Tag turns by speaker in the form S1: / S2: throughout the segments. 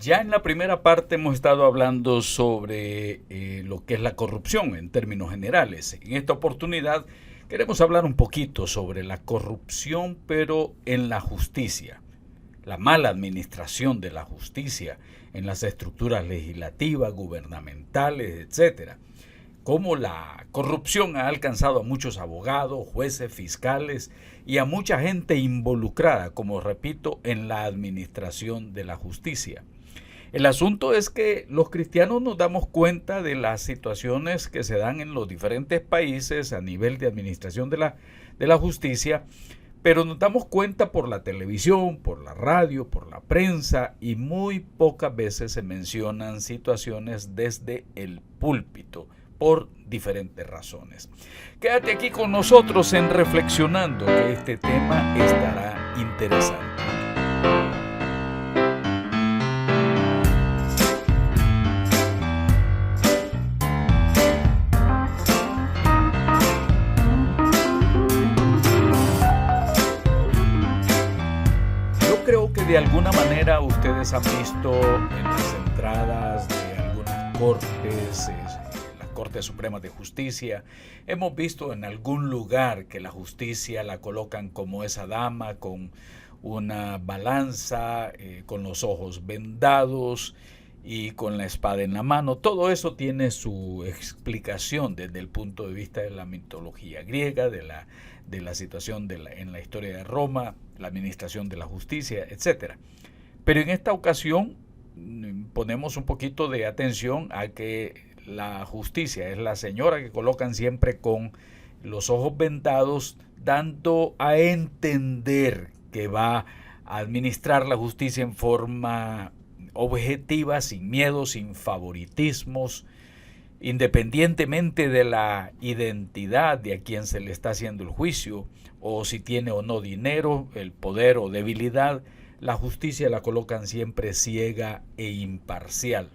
S1: Ya en la primera parte hemos estado hablando sobre lo que es la corrupción en términos generales. En esta oportunidad queremos hablar un poquito sobre la corrupción, pero en la justicia, la mala administración de la justicia en las estructuras legislativas, gubernamentales, etcétera. Cómo la corrupción ha alcanzado a muchos abogados, jueces, fiscales y a mucha gente involucrada, como repito, en la administración de la justicia. El asunto es que los cristianos nos damos cuenta de las situaciones que se dan en los diferentes países a nivel de administración de la justicia, pero nos damos cuenta por la televisión, por la radio, por la prensa, y muy pocas veces se mencionan situaciones desde el púlpito por diferentes razones. Quédate aquí con nosotros en Reflexionando, que este tema estará interesante. Yo creo que de alguna manera ustedes han visto en las entradas de algunas cortes, las Cortes Supremas de Justicia, hemos visto en algún lugar que la justicia la colocan como esa dama con una balanza, con los ojos vendados y con la espada en la mano. Todo eso tiene su explicación desde el punto de vista de la mitología griega, de la situación en la historia de Roma, la administración de la justicia, etc. Pero en esta ocasión ponemos un poquito de atención a que la justicia es la señora que colocan siempre con los ojos vendados, dando a entender que va a administrar la justicia en forma objetiva, sin miedo, sin favoritismos, independientemente de la identidad de a quien se le está haciendo el juicio, o si tiene o no dinero, el poder o debilidad. La justicia la colocan siempre ciega e imparcial.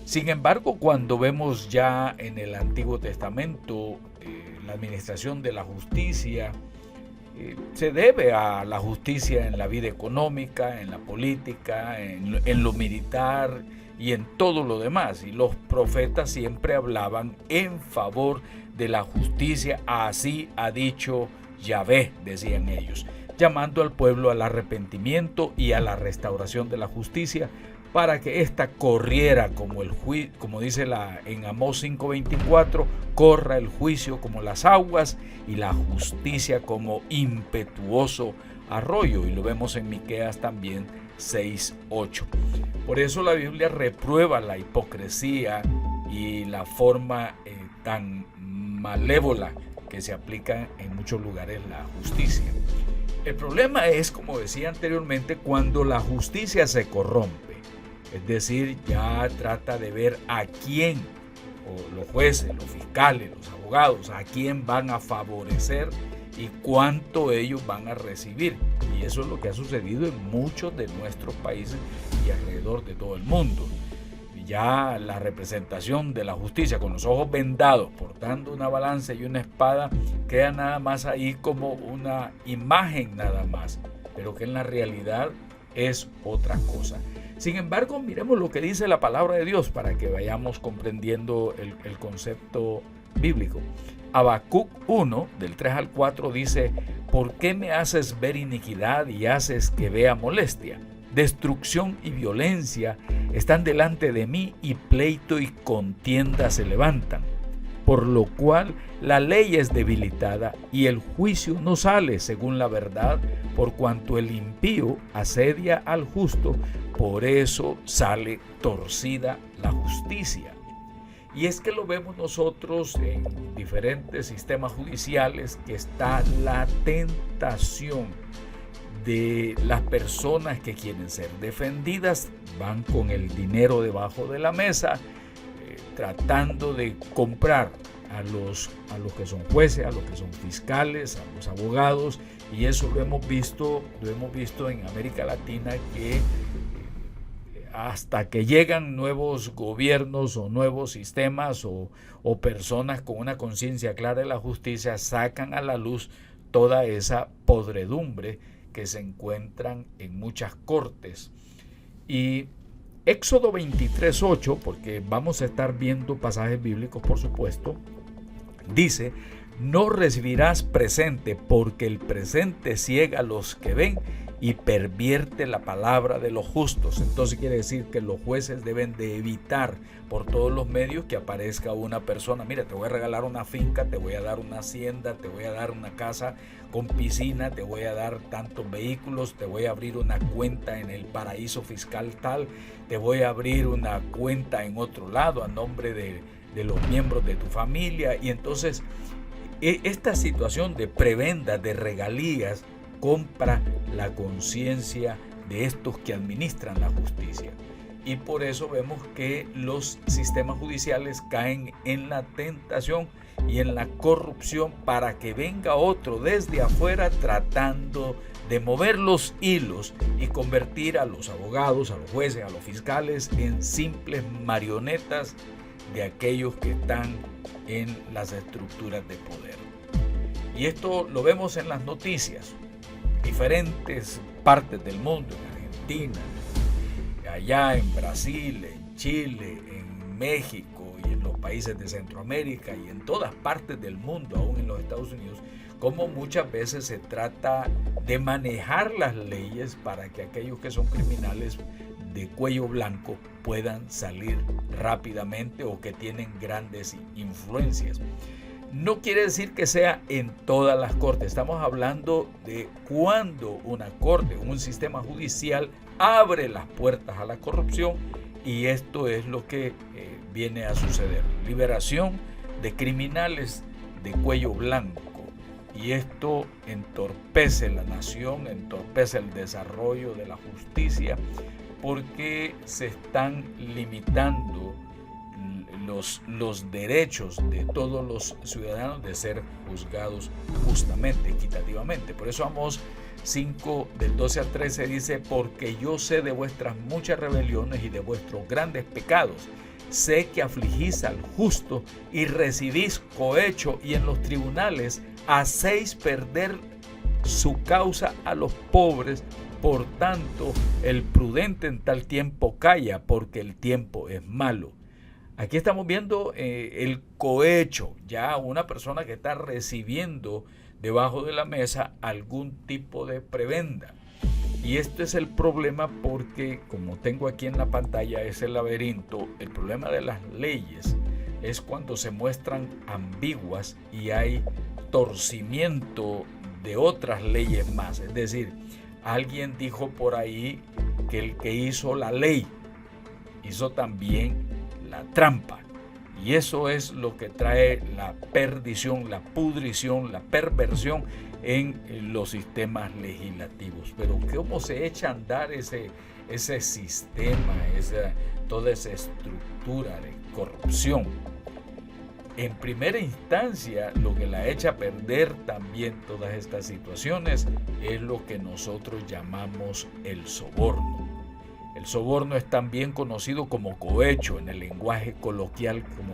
S1: Sin embargo, cuando vemos ya en el Antiguo Testamento la administración de la justicia, se debe a la justicia en la vida económica, en la política, en lo militar y en todo lo demás. Y los profetas siempre hablaban en favor de la justicia. Así ha dicho Yahvé, decían ellos, llamando al pueblo al arrepentimiento y a la restauración de la justicia, para que ésta corriera como dice en Amós 5:24, corra el juicio como las aguas y la justicia como impetuoso arroyo. Y lo vemos en Miqueas también 6:8. Por eso la Biblia reprueba la hipocresía y la forma tan malévola que se aplica en muchos lugares la justicia. El problema es, como decía anteriormente, cuando la justicia se corrompe. Es decir, ya trata de ver a quién, o los jueces, los fiscales, los abogados, a quién van a favorecer y cuánto ellos van a recibir. Y eso es lo que ha sucedido en muchos de nuestros países y alrededor de todo el mundo. Ya la representación de la justicia con los ojos vendados, portando una balanza y una espada, queda nada más ahí como una imagen nada más, pero que en la realidad es otra cosa. Sin embargo, miremos lo que dice la palabra de Dios para que vayamos comprendiendo el concepto bíblico. Habacuc 1, del 3 al 4 dice: ¿por qué me haces ver iniquidad y haces que vea molestia? Destrucción y violencia están delante de mí, y pleito y contienda se levantan. Por lo cual la ley es debilitada y el juicio no sale según la verdad, por cuanto el impío asedia al justo, por eso sale torcida la justicia. Y es que lo vemos nosotros en diferentes sistemas judiciales, que está la tentación de las personas que quieren ser defendidas, van con el dinero debajo de la mesa, tratando de comprar a los que son jueces, a los que son fiscales, a los abogados, y eso lo hemos visto en América Latina, que hasta que llegan nuevos gobiernos o nuevos sistemas o personas con una conciencia clara de la justicia, sacan a la luz toda esa podredumbre que se encuentran en muchas cortes. Y Éxodo 23:8, porque vamos a estar viendo pasajes bíblicos, por supuesto, dice: no recibirás presente, porque el presente ciega a los que ven y pervierte la palabra de los justos. Entonces quiere decir que los jueces deben de evitar por todos los medios que aparezca una persona: mira, te voy a regalar una finca, te voy a dar una hacienda, te voy a dar una casa con piscina, te voy a dar tantos vehículos, te voy a abrir una cuenta en el paraíso fiscal tal, te voy a abrir una cuenta en otro lado a nombre de los miembros de tu familia. Y entonces esta situación de prebendas, de regalías, compra la conciencia de estos que administran la justicia. Y por eso vemos que los sistemas judiciales caen en la tentación y en la corrupción para que venga otro desde afuera tratando de mover los hilos y convertir a los abogados, a los jueces, a los fiscales en simples marionetas de aquellos que están en las estructuras de poder. Y esto lo vemos en las noticias. Diferentes partes del mundo, en Argentina, allá en Brasil, en Chile, en México y en los países de Centroamérica y en todas partes del mundo, aún en los Estados Unidos, como muchas veces se trata de manejar las leyes para que aquellos que son criminales de cuello blanco puedan salir rápidamente o que tienen grandes influencias. No quiere decir que sea en todas las cortes. Estamos hablando de cuando una corte, un sistema judicial abre las puertas a la corrupción, y esto es lo que viene a suceder. Liberación de criminales de cuello blanco. Y esto entorpece la nación, entorpece el desarrollo de la justicia, porque se están limitando los derechos de todos los ciudadanos de ser juzgados justamente, equitativamente. Por eso Amós 5, del 12 al 13 dice: porque yo sé de vuestras muchas rebeliones y de vuestros grandes pecados. Sé que afligís al justo y recibís cohecho, y en los tribunales hacéis perder su causa a los pobres. Por tanto, el prudente en tal tiempo calla, porque el tiempo es malo. Aquí estamos viendo el cohecho, ya una persona que está recibiendo debajo de la mesa algún tipo de prebenda. Y este es el problema, porque como tengo aquí en la pantalla ese laberinto, el problema de las leyes es cuando se muestran ambiguas y hay torcimiento de otras leyes más. Es decir, alguien dijo por ahí que el que hizo la ley hizo también la trampa, y eso es lo que trae la perdición, la pudrición, la perversión en los sistemas legislativos. Pero ¿cómo se echa a andar ese sistema, toda esa estructura de corrupción? En primera instancia, lo que la echa a perder también todas estas situaciones es lo que nosotros llamamos el soborno. El soborno es también conocido como cohecho en el lenguaje coloquial, como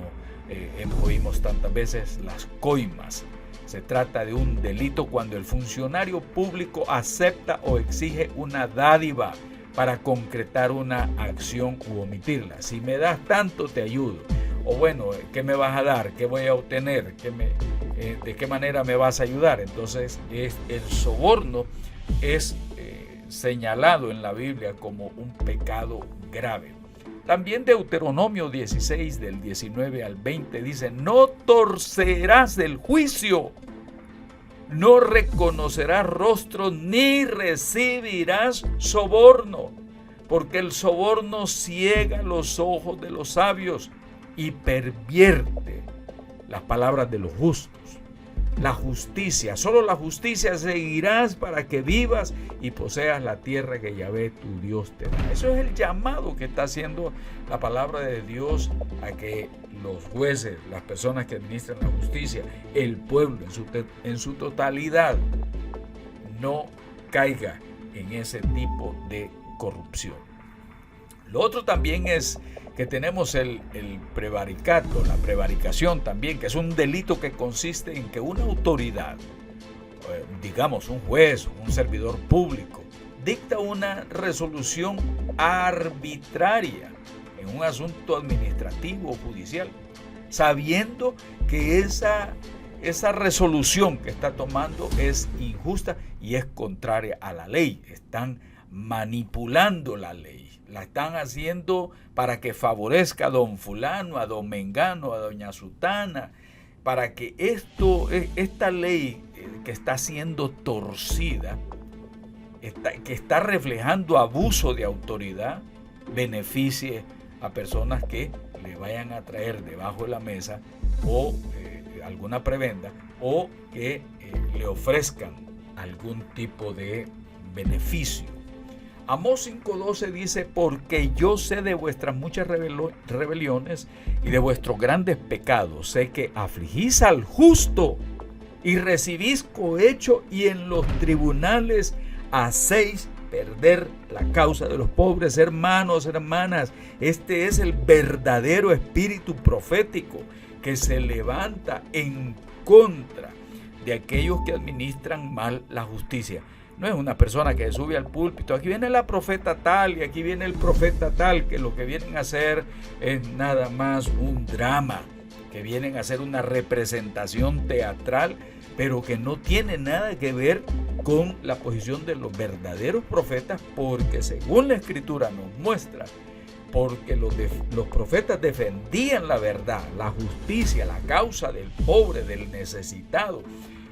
S1: oímos tantas veces, las coimas. Se trata de un delito cuando el funcionario público acepta o exige una dádiva para concretar una acción u omitirla. Si me das tanto, te ayudo. O bueno, ¿qué me vas a dar? ¿Qué voy a obtener? ¿De qué manera me vas a ayudar? Entonces, el soborno es señalado en la Biblia como un pecado grave. También Deuteronomio 16, del 19 al 20 dice: no torcerás el juicio, no reconocerás rostro, ni recibirás soborno, porque el soborno ciega los ojos de los sabios y pervierte las palabras de los justos. La justicia, solo la justicia seguirás para que vivas y poseas la tierra que Yahvé tu Dios te da. Eso es el llamado que está haciendo la palabra de Dios a que los jueces, las personas que administran la justicia, el pueblo en su totalidad, no caiga en ese tipo de corrupción. Lo otro también es que tenemos el prevaricato, la prevaricación también, que es un delito que consiste en que una autoridad, digamos un juez o un servidor público, dicta una resolución arbitraria en un asunto administrativo o judicial, sabiendo que esa resolución que está tomando es injusta y es contraria a la ley. Están manipulando la ley, la están haciendo para que favorezca a don fulano, a don mengano, a doña sutana, para que esta ley que está siendo torcida, que está reflejando abuso de autoridad, beneficie a personas que le vayan a traer debajo de la mesa o alguna prebenda, o que le ofrezcan algún tipo de beneficio. Amós 5:12 dice: porque yo sé de vuestras muchas rebeliones y de vuestros grandes pecados, sé que afligís al justo y recibís cohecho, y en los tribunales hacéis perder la causa de los pobres. Hermanos, hermanas, este es el verdadero espíritu profético que se levanta en contra de aquellos que administran mal la justicia. No es una persona que sube al púlpito: aquí viene la profeta tal y aquí viene el profeta tal, que lo que vienen a hacer es nada más un drama, que vienen a hacer una representación teatral, pero que no tiene nada que ver con la posición de los verdaderos profetas, porque según la Escritura nos muestra, porque los profetas defendían la verdad, la justicia, la causa del pobre, del necesitado,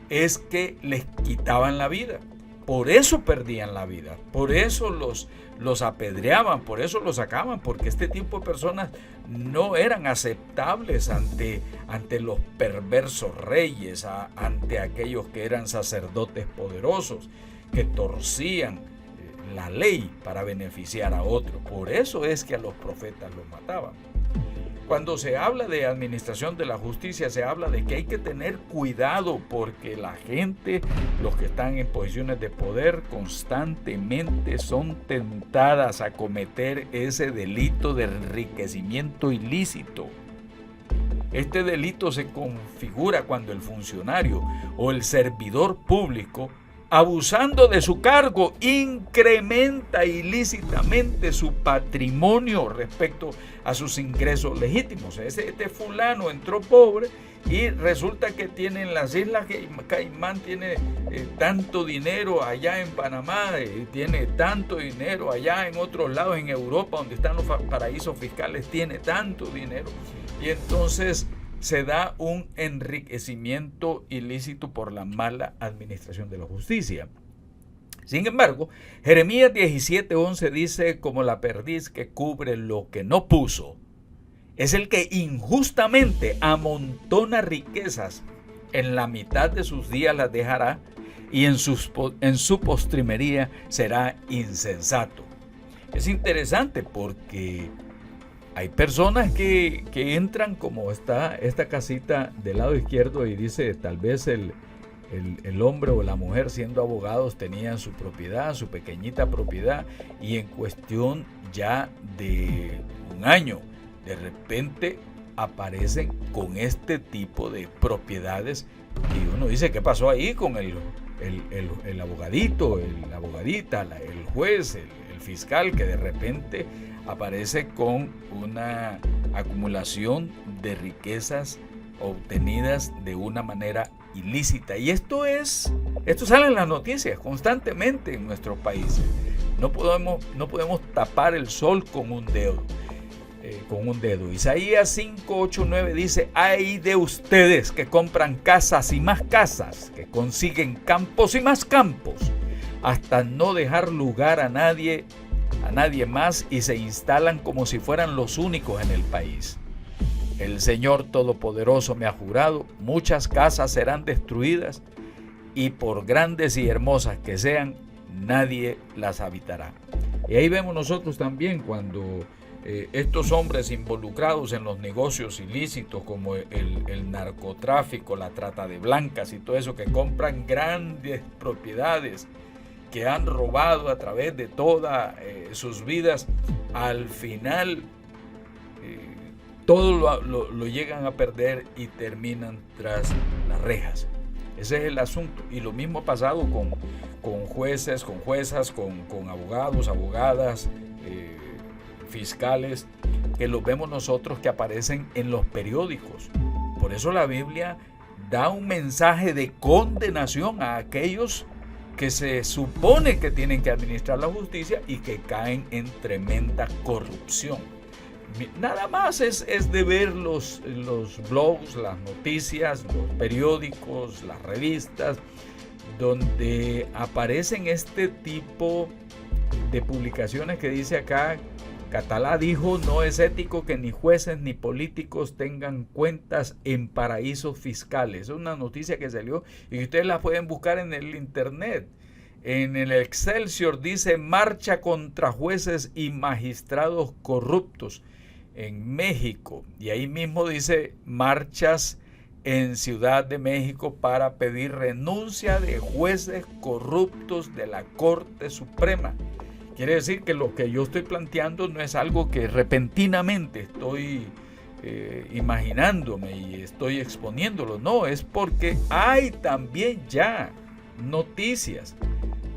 S1: es que les quitaban la vida. Por eso perdían la vida, por eso los apedreaban, por eso los sacaban, porque este tipo de personas no eran aceptables ante los perversos reyes, ante aquellos que eran sacerdotes poderosos, que torcían la ley para beneficiar a otros. Por eso es que a los profetas los mataban. Cuando se habla de administración de la justicia, se habla de que hay que tener cuidado, porque la gente, los que están en posiciones de poder, constantemente son tentadas a cometer ese delito de enriquecimiento ilícito. Este delito se configura cuando el funcionario o el servidor público, abusando de su cargo, incrementa ilícitamente su patrimonio respecto a sus ingresos legítimos. Este fulano entró pobre y resulta que tiene en las Islas Caimán, tiene tanto dinero allá en Panamá, tiene tanto dinero allá en otros lados, en Europa, donde están los paraísos fiscales, tiene tanto dinero. Y entonces se da un enriquecimiento ilícito por la mala administración de la justicia. Sin embargo, Jeremías 17:11 dice: como la perdiz que cubre lo que no puso, es el que injustamente amontona riquezas, en la mitad de sus días las dejará, y en su postrimería será insensato. Es interesante porque hay personas que entran, como está esta casita del lado izquierdo, y dice, tal vez el hombre o la mujer, siendo abogados, tenían su propiedad, su pequeñita propiedad, y en cuestión ya de un año, de repente aparecen con este tipo de propiedades, y uno dice: ¿qué pasó ahí con el abogadito, la abogadita, el juez, el fiscal, que de repente aparece con una acumulación de riquezas obtenidas de una manera ilícita? Y esto sale en las noticias constantemente en nuestro país. No podemos tapar el sol con un dedo. Isaías 5, 8, 9 dice: ay de ustedes que compran casas y más casas, que consiguen campos y más campos, hasta no dejar lugar a nadie más, y se instalan como si fueran los únicos en el país. El Señor Todopoderoso me ha jurado: muchas casas serán destruidas, y por grandes y hermosas que sean, nadie las habitará. Y ahí vemos nosotros también cuando estos hombres involucrados en los negocios ilícitos, como el narcotráfico, la trata de blancas y todo eso, que compran grandes propiedades que han robado a través de todas sus vidas, al final todo lo llegan a perder y terminan tras las rejas. Ese es el asunto. Y lo mismo ha pasado con jueces, con juezas, con abogados, abogadas, fiscales, que los vemos nosotros que aparecen en los periódicos. Por eso la Biblia da un mensaje de condenación a aquellos que se supone que tienen que administrar la justicia y que caen en tremenda corrupción. Nada más es de ver los blogs, las noticias, los periódicos, las revistas, donde aparecen este tipo de publicaciones que dice acá: Catalá dijo, no es ético que ni jueces ni políticos tengan cuentas en paraísos fiscales. Es una noticia que salió y ustedes la pueden buscar en el internet. En el Excelsior dice: marcha contra jueces y magistrados corruptos en México. Y ahí mismo dice: marchas en Ciudad de México para pedir renuncia de jueces corruptos de la Corte Suprema. Quiere decir que lo que yo estoy planteando no es algo que repentinamente estoy imaginándome y estoy exponiéndolo. No, es porque hay también ya noticias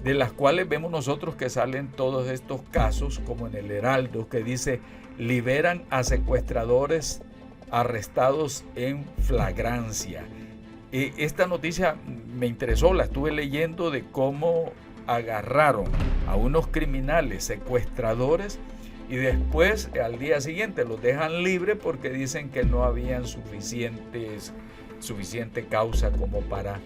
S1: de las cuales vemos nosotros que salen todos estos casos, como en el Heraldo, que dice: liberan a secuestradores arrestados en flagrancia. Esta noticia me interesó, la estuve leyendo, de cómo agarraron a unos criminales secuestradores y después al día siguiente los dejan libres porque dicen que no habían suficiente causa como para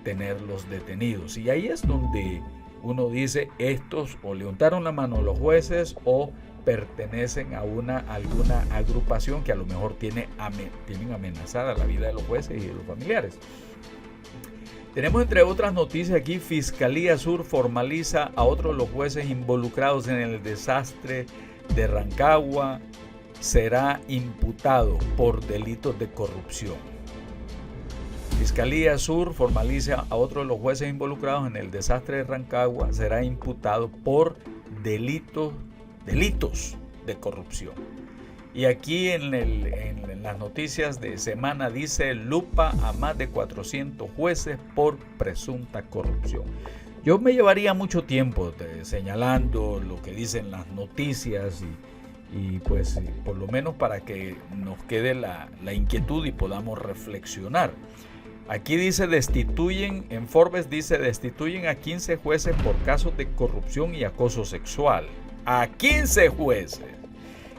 S1: tenerlos detenidos. Y ahí es donde uno dice: estos o le untaron la mano a los jueces o pertenecen a alguna agrupación que a lo mejor tienen amenazada la vida de los jueces y de los familiares. Tenemos, entre otras noticias aquí: Fiscalía Sur formaliza a otros de los jueces involucrados en el desastre de Rancagua. Será imputado por delitos de corrupción. Fiscalía Sur formaliza a otro de los jueces involucrados en el desastre de Rancagua. Será imputado por delitos de corrupción. Y aquí en las noticias de semana dice: lupa a más de 400 jueces por presunta corrupción. Yo me llevaría mucho tiempo señalando lo que dicen las noticias y pues por lo menos para que nos quede la inquietud y podamos reflexionar. Aquí dice: en Forbes dice: destituyen a 15 jueces por casos de corrupción y acoso sexual. A 15 jueces.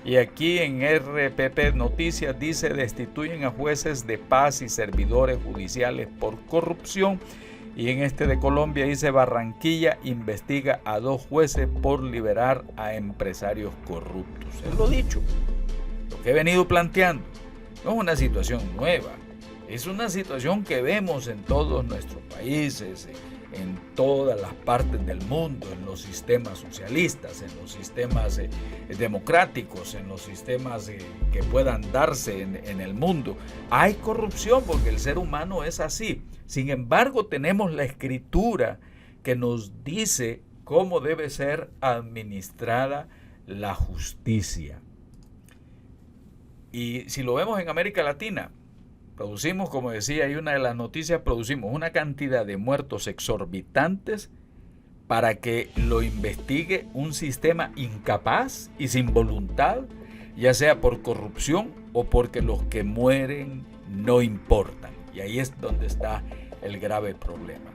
S1: Y aquí en RPP Noticias dice: destituyen a jueces de paz y servidores judiciales por corrupción. Y en este de Colombia dice: Barranquilla investiga a 2 jueces por liberar a empresarios corruptos. Es lo dicho, lo que he venido planteando. No es una situación nueva, es una situación que vemos en todos nuestros países, en todas las partes del mundo, en los sistemas socialistas, en los sistemas democráticos, en los sistemas que puedan darse en el mundo. Hay corrupción porque el ser humano es así. Sin embargo, tenemos la Escritura que nos dice cómo debe ser administrada la justicia. Y si lo vemos en América Latina, producimos, como decía ahí una de las noticias, producimos una cantidad de muertos exorbitantes para que lo investigue un sistema incapaz y sin voluntad, ya sea por corrupción o porque los que mueren no importan. Y ahí es donde está el grave problema.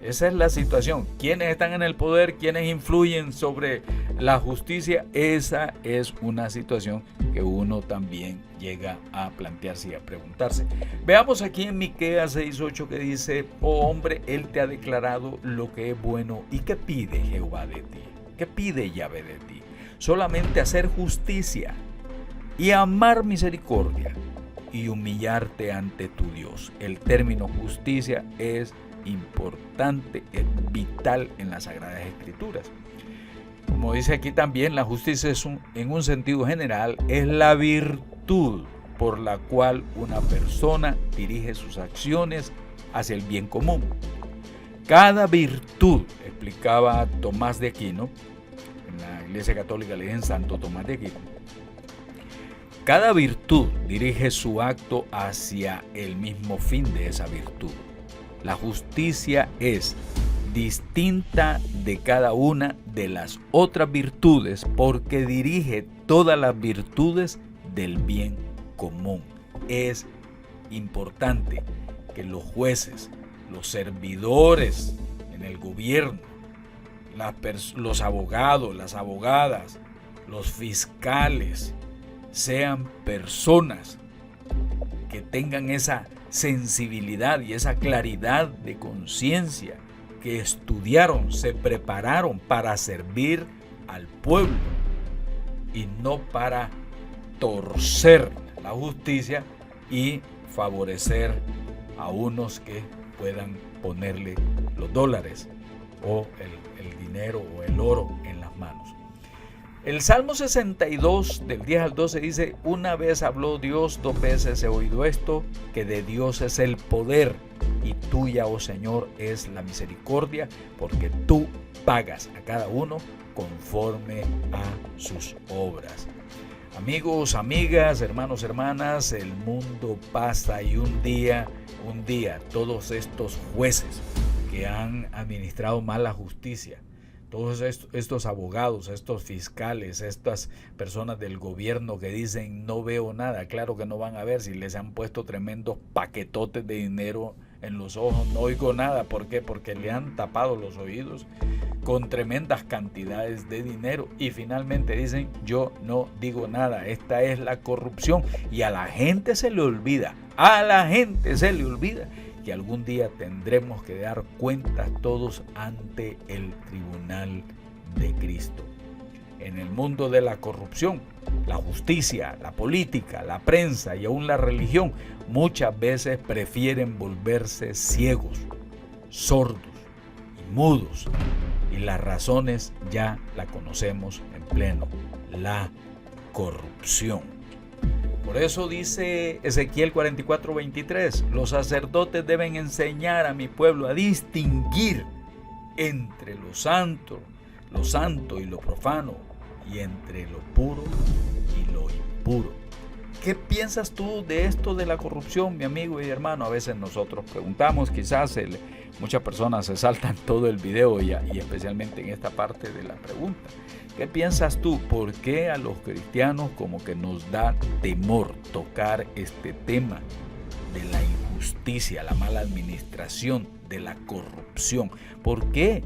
S1: Esa es la situación. ¿Quiénes están en el poder? ¿Quiénes influyen sobre la justicia? Esa es una situación que uno también llega a plantearse y a preguntarse. Veamos aquí en Miqueas 6:8 que dice: oh hombre, él te ha declarado lo que es bueno. ¿Y qué pide Jehová de ti? ¿Qué pide Yahvé de ti? Solamente hacer justicia y amar misericordia y humillarte ante tu Dios. El término justicia es importante, es vital en las Sagradas Escrituras. Como dice aquí también, la justicia en un sentido general es la virtud por la cual una persona dirige sus acciones hacia el bien común. Cada virtud, explicaba Tomás de Aquino, en la Iglesia Católica le dicen Santo Tomás de Aquino, cada virtud dirige su acto hacia el mismo fin de esa virtud. La justicia es distinta de cada una de las otras virtudes porque dirige todas las virtudes del bien común. Es importante que los jueces, los servidores en el gobierno, los abogados, las abogadas, los fiscales, sean personas que tengan esa sensibilidad y esa claridad de conciencia, que estudiaron, se prepararon para servir al pueblo y no para torcer la justicia y favorecer a unos que puedan ponerle los dólares o el dinero o el oro en las manos. El Salmo 62 del 10 al 12 dice: una vez habló Dios, 2 veces he oído esto, que de Dios es el poder y tuya, oh Señor, es la misericordia, porque tú pagas a cada uno conforme a sus obras. Amigos, amigas, hermanos, hermanas, el mundo pasa y un día, todos estos jueces que han administrado mal la justicia, todos estos abogados, estos fiscales, estas personas del gobierno que dicen no veo nada, claro que no van a ver si les han puesto tremendos paquetotes de dinero en los ojos, no oigo nada. ¿Por qué? Porque le han tapado los oídos con tremendas cantidades de dinero y finalmente dicen yo no digo nada. Esta es la corrupción y a la gente se le olvida, que algún día tendremos que dar cuentas todos ante el tribunal de Cristo. En el mundo de la corrupción, la justicia, la política, la prensa y aún la religión muchas veces prefieren volverse ciegos, sordos y mudos. Y las razones ya la conocemos en pleno: la corrupción. Por eso dice Ezequiel 44:23, los sacerdotes deben enseñar a mi pueblo a distinguir entre lo santo y lo profano, y entre lo puro y lo impuro. ¿Qué piensas tú de esto de la corrupción, mi amigo y hermano? A veces nosotros preguntamos, quizás muchas personas se saltan todo el video y especialmente en esta parte de la pregunta. ¿Qué piensas tú? ¿Por qué a los cristianos como que nos da temor tocar este tema de la injusticia, la mala administración, de la corrupción? ¿Por qué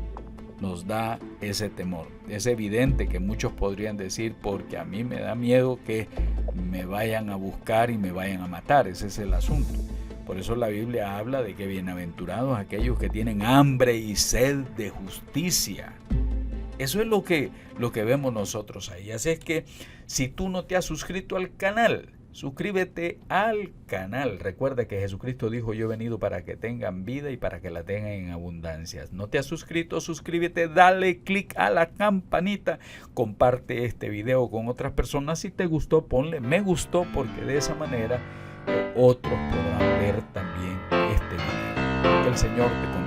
S1: nos da ese temor? Es evidente que muchos podrían decir porque a mí me da miedo que me vayan a buscar y me vayan a matar. Ese es el asunto. Por eso la Biblia habla de que bienaventurados aquellos que tienen hambre y sed de justicia. Eso es lo que vemos nosotros ahí. Así es que si tú no te has suscrito al canal, suscríbete al canal. Recuerda que Jesucristo dijo: yo he venido para que tengan vida y para que la tengan en abundancia. ¿No te has suscrito? Suscríbete, dale click a la campanita, comparte este video con otras personas. Si te gustó, ponle me gustó, porque de esa manera otros podrán ver también este video. Que el Señor te